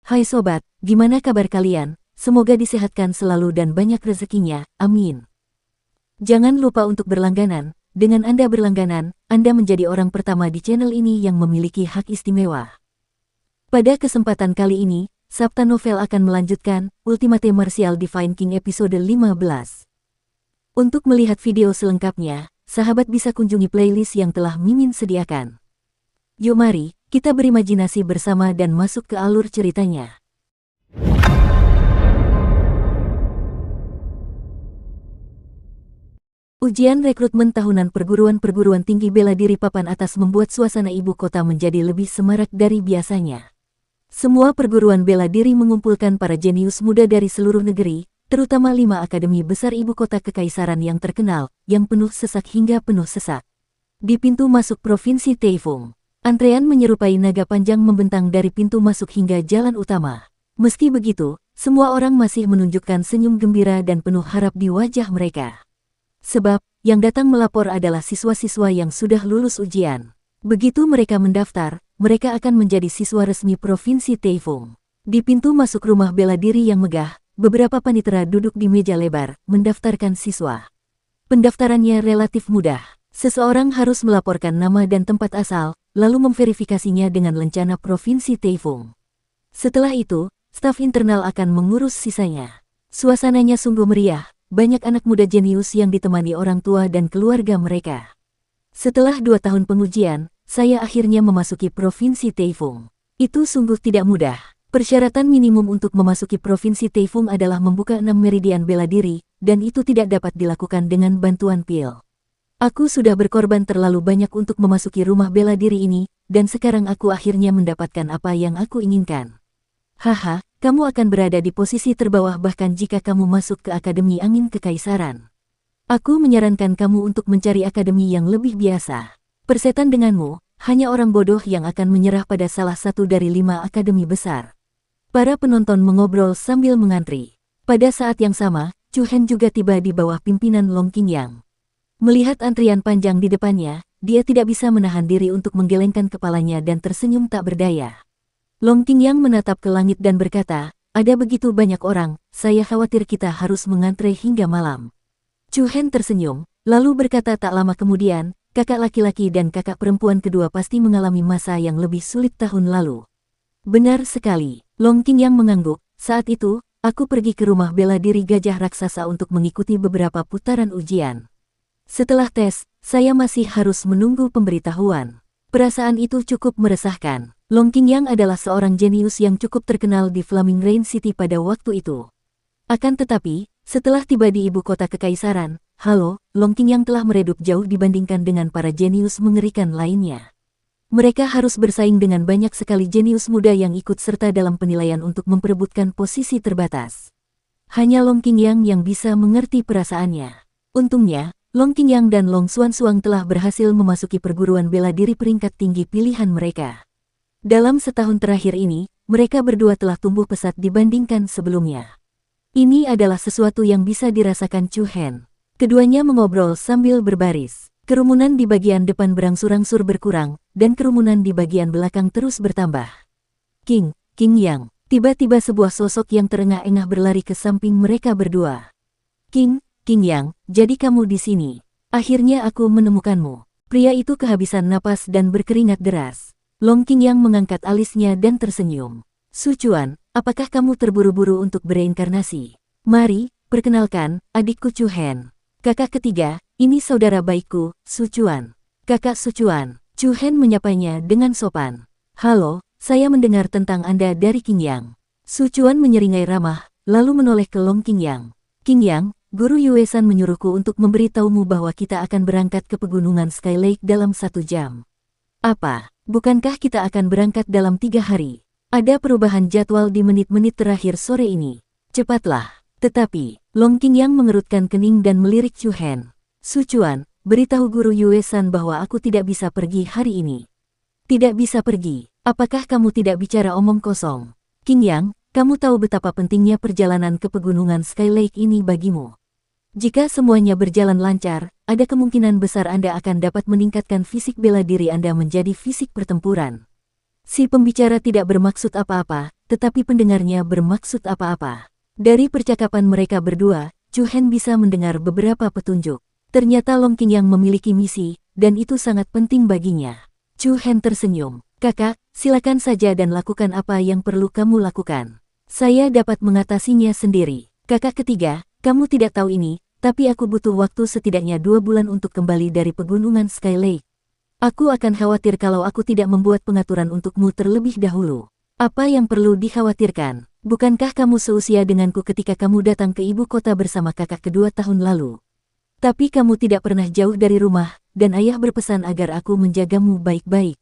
Hai sobat, gimana kabar kalian? Semoga disehatkan selalu dan banyak rezekinya, amin. Jangan lupa untuk berlangganan. Dengan Anda berlangganan, Anda menjadi orang pertama di channel ini yang memiliki hak istimewa. Pada kesempatan kali ini, Sabta Novel akan melanjutkan Ultimate Martial Divine King episode 15. Untuk melihat video selengkapnya, sahabat bisa kunjungi playlist yang telah Mimin sediakan. Yuk mari, kita berimajinasi bersama dan masuk ke alur ceritanya. Ujian rekrutmen tahunan perguruan tinggi bela diri papan atas membuat suasana ibu kota menjadi lebih semarak dari biasanya. Semua perguruan bela diri mengumpulkan para jenius muda dari seluruh negeri, terutama 5 akademi besar ibu kota kekaisaran yang terkenal, yang penuh sesak hingga penuh sesak. Di pintu masuk Provinsi Taifung, antrean menyerupai naga panjang membentang dari pintu masuk hingga jalan utama. Meski begitu, semua orang masih menunjukkan senyum gembira dan penuh harap di wajah mereka. Sebab, yang datang melapor adalah siswa-siswa yang sudah lulus ujian. Begitu mereka mendaftar, mereka akan menjadi siswa resmi Provinsi Taifung. Di pintu masuk rumah bela diri yang megah, beberapa panitera duduk di meja lebar, mendaftarkan siswa. Pendaftarannya relatif mudah. Seseorang harus melaporkan nama dan tempat asal, lalu memverifikasinya dengan lencana Provinsi Taifung. Setelah itu, staf internal akan mengurus sisanya. Suasananya sungguh meriah, banyak anak muda jenius yang ditemani orang tua dan keluarga mereka. Setelah 2 tahun pengujian, saya akhirnya memasuki Provinsi Taifung. Itu sungguh tidak mudah. Persyaratan minimum untuk memasuki Provinsi Taifung adalah membuka 6 meridian bela diri, dan itu tidak dapat dilakukan dengan bantuan pil. Aku sudah berkorban terlalu banyak untuk memasuki rumah bela diri ini, dan sekarang aku akhirnya mendapatkan apa yang aku inginkan. Haha, kamu akan berada di posisi terbawah bahkan jika kamu masuk ke Akademi Angin Kekaisaran. Aku menyarankan kamu untuk mencari akademi yang lebih biasa. Persetan denganmu, hanya orang bodoh yang akan menyerah pada salah satu dari 5 akademi besar. Para penonton mengobrol sambil mengantri. Pada saat yang sama, Chu Hen juga tiba di bawah pimpinan Long Qingyang. Melihat antrian panjang di depannya, dia tidak bisa menahan diri untuk menggelengkan kepalanya dan tersenyum tak berdaya. Long Qingyang menatap ke langit dan berkata, ada begitu banyak orang, saya khawatir kita harus mengantre hingga malam. Chu Hen tersenyum, lalu berkata tak lama kemudian, kakak laki-laki dan kakak perempuan kedua pasti mengalami masa yang lebih sulit tahun lalu. Benar sekali, Long Qingyang mengangguk, saat itu, aku pergi ke rumah bela diri gajah raksasa untuk mengikuti beberapa putaran ujian. Setelah tes, saya masih harus menunggu pemberitahuan. Perasaan itu cukup meresahkan. Long Qingyang adalah seorang jenius yang cukup terkenal di Flaming Rain City pada waktu itu. Akan tetapi, setelah tiba di ibu kota kekaisaran, Long Qingyang telah meredup jauh dibandingkan dengan para jenius mengerikan lainnya. Mereka harus bersaing dengan banyak sekali jenius muda yang ikut serta dalam penilaian untuk memperebutkan posisi terbatas. Hanya Long Qingyang yang bisa mengerti perasaannya. Untungnya, Long Qingyang dan Long Xuanzang telah berhasil memasuki perguruan bela diri peringkat tinggi pilihan mereka. Dalam setahun terakhir ini, mereka berdua telah tumbuh pesat dibandingkan sebelumnya. Ini adalah sesuatu yang bisa dirasakan Chu Hen. Keduanya mengobrol sambil berbaris. Kerumunan di bagian depan berangsur-angsur berkurang, dan kerumunan di bagian belakang terus bertambah. Qingyang, tiba-tiba sebuah sosok yang terengah-engah berlari ke samping mereka berdua. Qingyang, jadi kamu di sini. Akhirnya aku menemukanmu. Pria itu kehabisan napas dan berkeringat deras. Long Qingyang mengangkat alisnya dan tersenyum. Su Chuan, apakah kamu terburu-buru untuk bereinkarnasi? Mari, perkenalkan, adikku Chu Hen. Kakak ketiga, ini saudara baikku, Su Chuan. Kakak Su Chuan. Chu Hen menyapanya dengan sopan. Halo, saya mendengar tentang Anda dari Qingyang. Su Chuan menyeringai ramah, lalu menoleh ke Long Qingyang. Qingyang, Guru Yue San menyuruhku untuk memberitahumu bahwa kita akan berangkat ke pegunungan Sky Lake dalam 1 jam. Apa? Bukankah kita akan berangkat dalam 3 hari? Ada perubahan jadwal di menit-menit terakhir sore ini. Cepatlah. Tetapi, Long Qingyang mengerutkan kening dan melirik Chu Hen. Su Chuan, beritahu Guru Yue San bahwa aku tidak bisa pergi hari ini. Tidak bisa pergi. Apakah kamu tidak bicara omong kosong? Qingyang, kamu tahu betapa pentingnya perjalanan ke pegunungan Sky Lake ini bagimu. Jika semuanya berjalan lancar, ada kemungkinan besar Anda akan dapat meningkatkan fisik bela diri Anda menjadi fisik pertempuran. Si pembicara tidak bermaksud apa-apa, tetapi pendengarnya bermaksud apa-apa. Dari percakapan mereka berdua, Chu Hen bisa mendengar beberapa petunjuk. Ternyata Long Qingyang memiliki misi, dan itu sangat penting baginya. Chu Hen tersenyum. Kakak, silakan saja dan lakukan apa yang perlu kamu lakukan. Saya dapat mengatasinya sendiri. Kakak ketiga, kamu tidak tahu ini, tapi aku butuh waktu setidaknya 2 bulan untuk kembali dari pegunungan Sky Lake. Aku akan khawatir kalau aku tidak membuat pengaturan untukmu terlebih dahulu. Apa yang perlu dikhawatirkan? Bukankah kamu seusia denganku ketika kamu datang ke ibu kota bersama kakak kedua tahun lalu? Tapi kamu tidak pernah jauh dari rumah, dan ayah berpesan agar aku menjagamu baik-baik.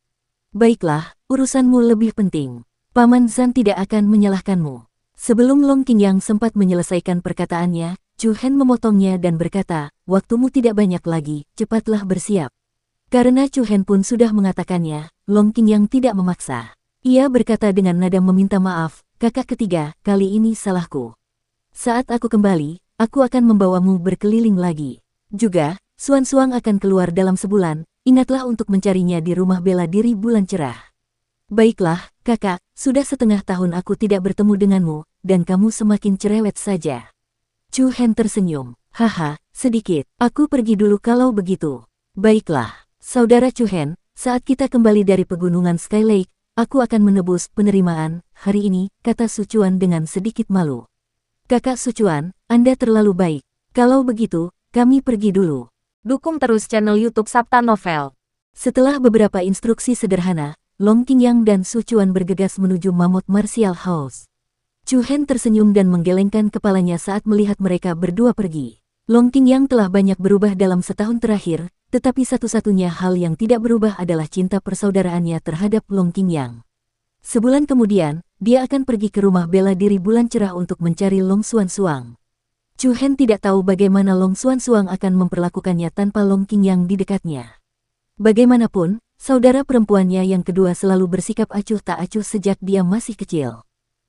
Baiklah, urusanmu lebih penting. Paman Zhan tidak akan menyalahkanmu. Sebelum Long Qingyang sempat menyelesaikan perkataannya, Chu Hen memotongnya dan berkata, waktumu tidak banyak lagi, cepatlah bersiap. Karena Chu Hen pun sudah mengatakannya, Long Qingyang tidak memaksa. Ia berkata dengan nada meminta maaf, kakak ketiga, kali ini salahku. Saat aku kembali, aku akan membawamu berkeliling lagi. Juga, Xuan Xuang akan keluar dalam sebulan, ingatlah untuk mencarinya di rumah bela diri bulan cerah. Baiklah, kakak, sudah setengah tahun aku tidak bertemu denganmu, dan kamu semakin cerewet saja. Chu Hen tersenyum, haha, sedikit, aku pergi dulu kalau begitu. Baiklah. Saudara Chu Hen, saat kita kembali dari pegunungan Sky Lake, aku akan menebus penerimaan hari ini, kata Su Chuan dengan sedikit malu. Kakak Su Chuan, Anda terlalu baik. Kalau begitu, kami pergi dulu. Dukung terus channel YouTube Sabta Novel. Setelah beberapa instruksi sederhana, Long Qingyang dan Su Chuan bergegas menuju Mammoth Martial House. Chu Hen tersenyum dan menggelengkan kepalanya saat melihat mereka berdua pergi. Long Qingyang telah banyak berubah dalam setahun terakhir, tetapi satu-satunya hal yang tidak berubah adalah cinta persaudaraannya terhadap Long Qingyang. Sebulan kemudian, dia akan pergi ke rumah bela diri bulan cerah untuk mencari Long Xuan Xuang. Chu Hen tidak tahu bagaimana Long Xuan Xuang akan memperlakukannya tanpa Long Qingyang di dekatnya. Bagaimanapun, saudara perempuannya yang kedua selalu bersikap acuh tak acuh sejak dia masih kecil.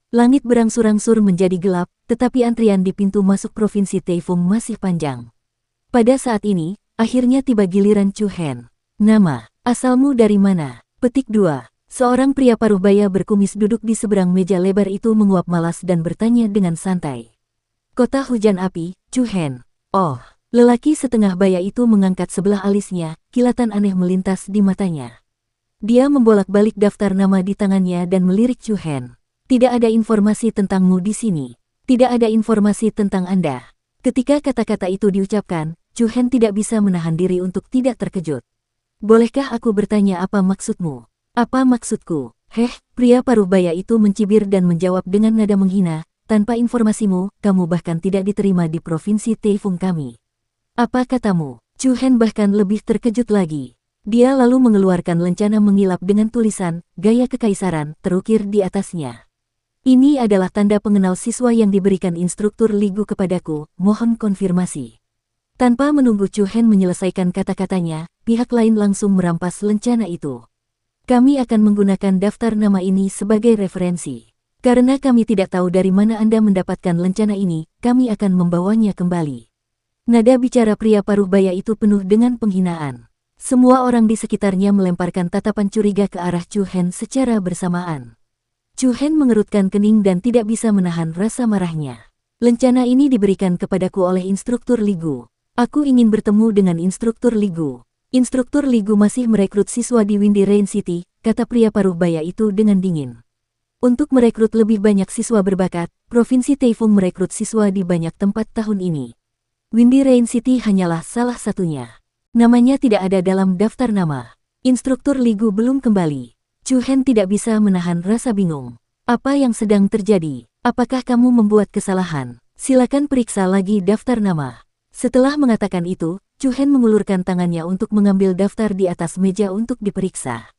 Langit berangsur-angsur menjadi gelap, tetapi antrian di pintu masuk provinsi Taifeng masih panjang. Pada saat ini, akhirnya tiba giliran Chu Hen. Nama, asalmu dari mana? Petik 2. Seorang pria paruh baya berkumis duduk di seberang meja lebar itu menguap malas dan bertanya dengan santai. Kota hujan api, Chu Hen. Oh, lelaki setengah baya itu mengangkat sebelah alisnya, kilatan aneh melintas di matanya. Dia membolak-balik daftar nama di tangannya dan melirik Chu Hen. Tidak ada informasi tentangmu di sini. Tidak ada informasi tentang Anda. Ketika kata-kata itu diucapkan, Chu Hen tidak bisa menahan diri untuk tidak terkejut. Bolehkah aku bertanya apa maksudmu? Apa maksudku? Pria paruh baya itu mencibir dan menjawab dengan nada menghina, tanpa informasimu, kamu bahkan tidak diterima di provinsi Taifeng kami. Apa katamu? Chu Hen bahkan lebih terkejut lagi. Dia lalu mengeluarkan lencana mengilap dengan tulisan, gaya kekaisaran, terukir di atasnya. Ini adalah tanda pengenal siswa yang diberikan instruktur Ligu kepadaku, mohon konfirmasi. Tanpa menunggu Chu Hen menyelesaikan kata-katanya, pihak lain langsung merampas lencana itu. Kami akan menggunakan daftar nama ini sebagai referensi. Karena kami tidak tahu dari mana Anda mendapatkan lencana ini, kami akan membawanya kembali. Nada bicara pria paruh baya itu penuh dengan penghinaan. Semua orang di sekitarnya melemparkan tatapan curiga ke arah Chu Hen secara bersamaan. Chu Hen mengerutkan kening dan tidak bisa menahan rasa marahnya. Lencana ini diberikan kepadaku oleh instruktur Ligu. Aku ingin bertemu dengan instruktur Ligu. Instruktur Ligu masih merekrut siswa di Windy Rain City, kata pria paruh baya itu dengan dingin. Untuk merekrut lebih banyak siswa berbakat, Provinsi Taifeng merekrut siswa di banyak tempat tahun ini. Windy Rain City hanyalah salah satunya. Namanya tidak ada dalam daftar nama. Instruktur Ligu belum kembali. Chu Hen tidak bisa menahan rasa bingung. Apa yang sedang terjadi? Apakah kamu membuat kesalahan? Silakan periksa lagi daftar nama. Setelah mengatakan itu, Chu Hen mengulurkan tangannya untuk mengambil daftar di atas meja untuk diperiksa.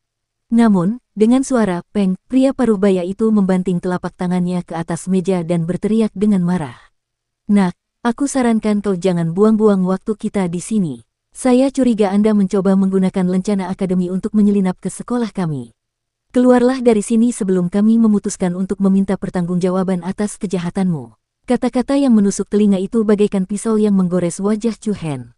Namun, dengan suara peng, pria paruh baya itu membanting telapak tangannya ke atas meja dan berteriak dengan marah. Nak, aku sarankan kau jangan buang-buang waktu kita di sini. Saya curiga Anda mencoba menggunakan lencana akademi untuk menyelinap ke sekolah kami. Keluarlah dari sini sebelum kami memutuskan untuk meminta pertanggungjawaban atas kejahatanmu. Kata-kata yang menusuk telinga itu bagaikan pisau yang menggores wajah Chu Hen.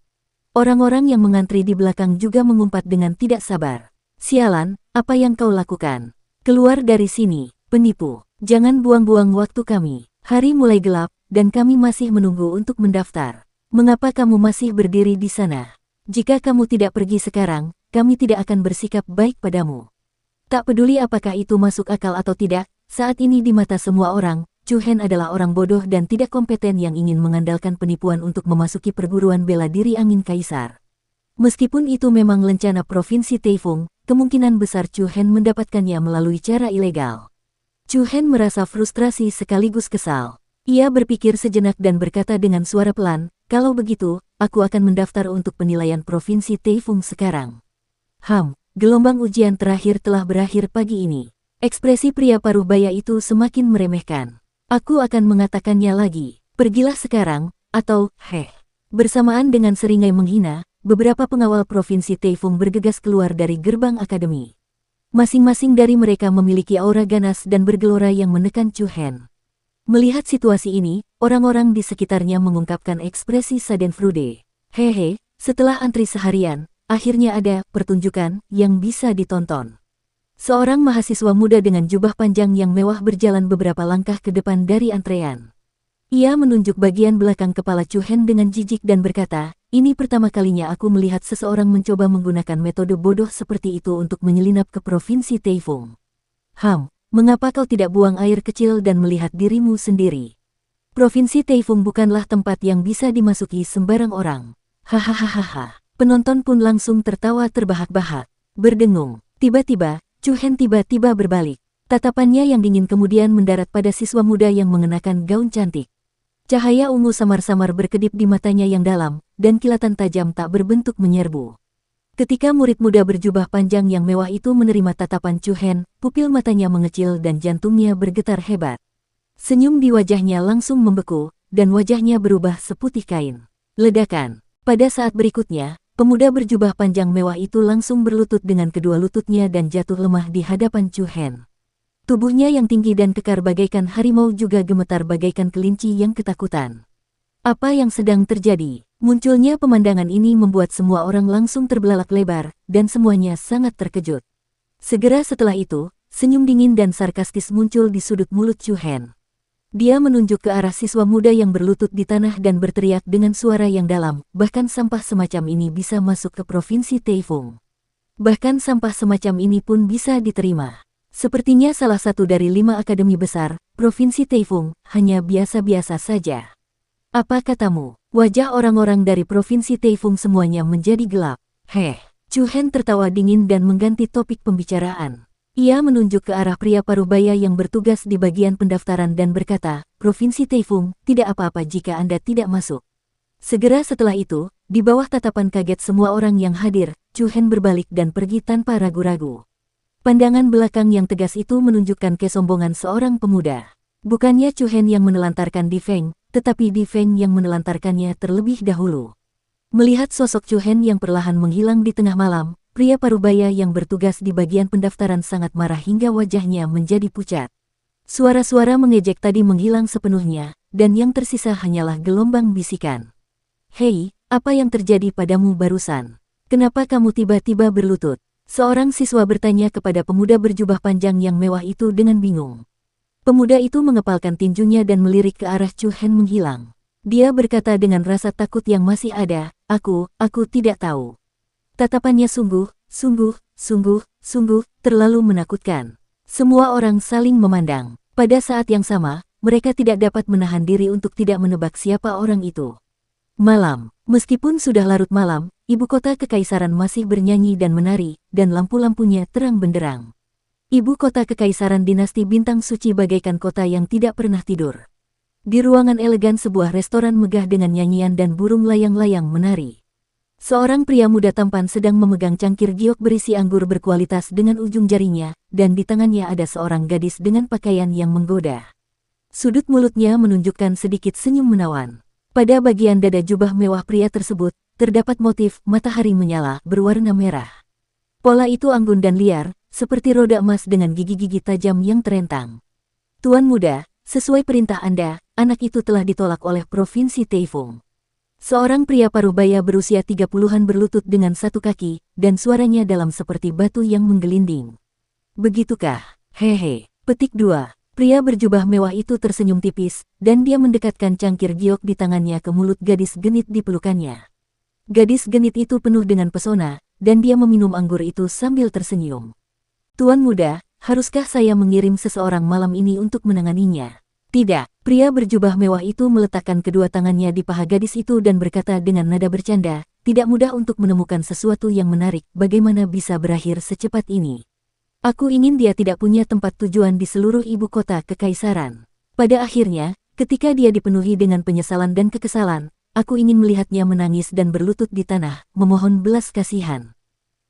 Orang-orang yang mengantri di belakang juga mengumpat dengan tidak sabar. Sialan, apa yang kau lakukan? Keluar dari sini, penipu. Jangan buang-buang waktu kami. Hari mulai gelap, dan kami masih menunggu untuk mendaftar. Mengapa kamu masih berdiri di sana? Jika kamu tidak pergi sekarang, kami tidak akan bersikap baik padamu. Tak peduli apakah itu masuk akal atau tidak, saat ini di mata semua orang, Chu Hen adalah orang bodoh dan tidak kompeten yang ingin mengandalkan penipuan untuk memasuki perguruan bela diri angin kaisar. Meskipun itu memang lencana Provinsi Taifung, kemungkinan besar Chu Hen mendapatkannya melalui cara ilegal. Chu Hen merasa frustrasi sekaligus kesal. Ia berpikir sejenak dan berkata dengan suara pelan, "Kalau begitu, aku akan mendaftar untuk penilaian Provinsi Taifung sekarang." Gelombang ujian terakhir telah berakhir pagi ini. Ekspresi pria paruh baya itu semakin meremehkan. "Aku akan mengatakannya lagi. Pergilah sekarang, atau, Bersamaan dengan seringai menghina, beberapa pengawal Provinsi Taifung bergegas keluar dari gerbang akademi. Masing-masing dari mereka memiliki aura ganas dan bergelora yang menekan Chu Hen. Melihat situasi ini, orang-orang di sekitarnya mengungkapkan ekspresi Schadenfreude. "Hehe, setelah antri seharian, akhirnya ada pertunjukan yang bisa ditonton." Seorang mahasiswa muda dengan jubah panjang yang mewah berjalan beberapa langkah ke depan dari antrean. Ia menunjuk bagian belakang kepala Chu Hen dengan jijik dan berkata, "Ini pertama kalinya aku melihat seseorang mencoba menggunakan metode bodoh seperti itu untuk menyelinap ke Provinsi Taifung. Mengapa kau tidak buang air kecil dan melihat dirimu sendiri? Provinsi Taifung bukanlah tempat yang bisa dimasuki sembarang orang." Hahaha. Penonton pun langsung tertawa terbahak-bahak. Berdengung. Tiba-tiba, Chu Hen tiba-tiba berbalik. Tatapannya yang dingin kemudian mendarat pada siswa muda yang mengenakan gaun cantik. Cahaya ungu samar-samar berkedip di matanya yang dalam, dan kilatan tajam tak berbentuk menyerbu. Ketika murid muda berjubah panjang yang mewah itu menerima tatapan Chu Hen, pupil matanya mengecil dan jantungnya bergetar hebat. Senyum di wajahnya langsung membeku, dan wajahnya berubah seputih kain. Ledakan. Pada saat berikutnya, pemuda berjubah panjang mewah itu langsung berlutut dengan kedua lututnya dan jatuh lemah di hadapan Chu Hen. Tubuhnya yang tinggi dan kekar bagaikan harimau juga gemetar bagaikan kelinci yang ketakutan. Apa yang sedang terjadi? Munculnya pemandangan ini membuat semua orang langsung terbelalak lebar, dan semuanya sangat terkejut. Segera setelah itu, senyum dingin dan sarkastis muncul di sudut mulut Chu Hen. Dia menunjuk ke arah siswa muda yang berlutut di tanah dan berteriak dengan suara yang dalam, "Bahkan sampah semacam ini bisa masuk ke Provinsi Taifung. Bahkan sampah semacam ini pun bisa diterima. Sepertinya salah satu dari 5 akademi besar, Provinsi Taifung, hanya biasa-biasa saja." "Apa katamu?" Wajah orang-orang dari Provinsi Taifung semuanya menjadi gelap. Chu Hen tertawa dingin dan mengganti topik pembicaraan. Ia menunjuk ke arah pria parubaya yang bertugas di bagian pendaftaran dan berkata, "Provinsi Taifung, tidak apa-apa jika Anda tidak masuk." Segera setelah itu, di bawah tatapan kaget semua orang yang hadir, Chu Hen berbalik dan pergi tanpa ragu-ragu. Pandangan belakang yang tegas itu menunjukkan kesombongan seorang pemuda. Bukannya Chu Hen yang menelantarkan Di Feng, tetapi Di Feng yang menelantarkannya terlebih dahulu. Melihat sosok Chu Hen yang perlahan menghilang di tengah malam, pria parubaya yang bertugas di bagian pendaftaran sangat marah hingga wajahnya menjadi pucat. Suara-suara mengejek tadi menghilang sepenuhnya, dan yang tersisa hanyalah gelombang bisikan. "Hei, apa yang terjadi padamu barusan? Kenapa kamu tiba-tiba berlutut?" Seorang siswa bertanya kepada pemuda berjubah panjang yang mewah itu dengan bingung. Pemuda itu mengepalkan tinjunya dan melirik ke arah Chu Hen menghilang. Dia berkata dengan rasa takut yang masih ada, Aku tidak tahu." Tatapannya sungguh terlalu menakutkan. Semua orang saling memandang. Pada saat yang sama, mereka tidak dapat menahan diri untuk tidak menebak siapa orang itu. Malam. Meskipun sudah larut malam, ibu kota kekaisaran masih bernyanyi dan menari, dan lampu-lampunya terang benderang. Ibu kota kekaisaran dinasti bintang suci bagaikan kota yang tidak pernah tidur. Di ruangan elegan sebuah restoran megah dengan nyanyian dan burung layang-layang menari. Seorang pria muda tampan sedang memegang cangkir giok berisi anggur berkualitas dengan ujung jarinya, dan di tangannya ada seorang gadis dengan pakaian yang menggoda. Sudut mulutnya menunjukkan sedikit senyum menawan. Pada bagian dada jubah mewah pria tersebut, terdapat motif matahari menyala berwarna merah. Pola itu anggun dan liar, seperti roda emas dengan gigi-gigi tajam yang terentang. "Tuan muda, sesuai perintah Anda, anak itu telah ditolak oleh Provinsi Taifung." Seorang pria parubaya berusia 30-an berlutut dengan satu kaki, dan suaranya dalam seperti batu yang menggelinding. "Begitukah? Hehe. Petik 2. Pria berjubah mewah itu tersenyum tipis, dan dia mendekatkan cangkir giok di tangannya ke mulut gadis genit di pelukannya. Gadis genit itu penuh dengan pesona, dan dia meminum anggur itu sambil tersenyum. Tuan muda, haruskah saya mengirim seseorang malam ini untuk menanganinya? Tidak. Pria berjubah mewah itu meletakkan kedua tangannya di paha gadis itu dan berkata dengan nada bercanda, tidak mudah untuk menemukan sesuatu yang menarik, bagaimana bisa berakhir secepat ini? Aku ingin dia tidak punya tempat tujuan di seluruh ibu kota kekaisaran. Pada akhirnya, ketika dia dipenuhi dengan penyesalan dan kekesalan, aku ingin melihatnya menangis dan berlutut di tanah, memohon belas kasihan.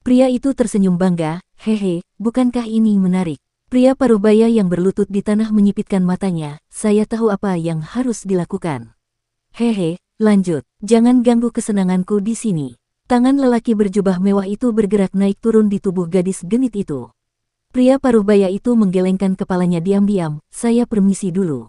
Pria itu tersenyum bangga, hehe, bukankah ini menarik? Pria paruh baya yang berlutut di tanah menyipitkan matanya, saya tahu apa yang harus dilakukan. Hehe, lanjut, jangan ganggu kesenanganku di sini. Tangan lelaki berjubah mewah itu bergerak naik turun di tubuh gadis genit itu. Pria paruh baya itu menggelengkan kepalanya diam-diam, saya permisi dulu.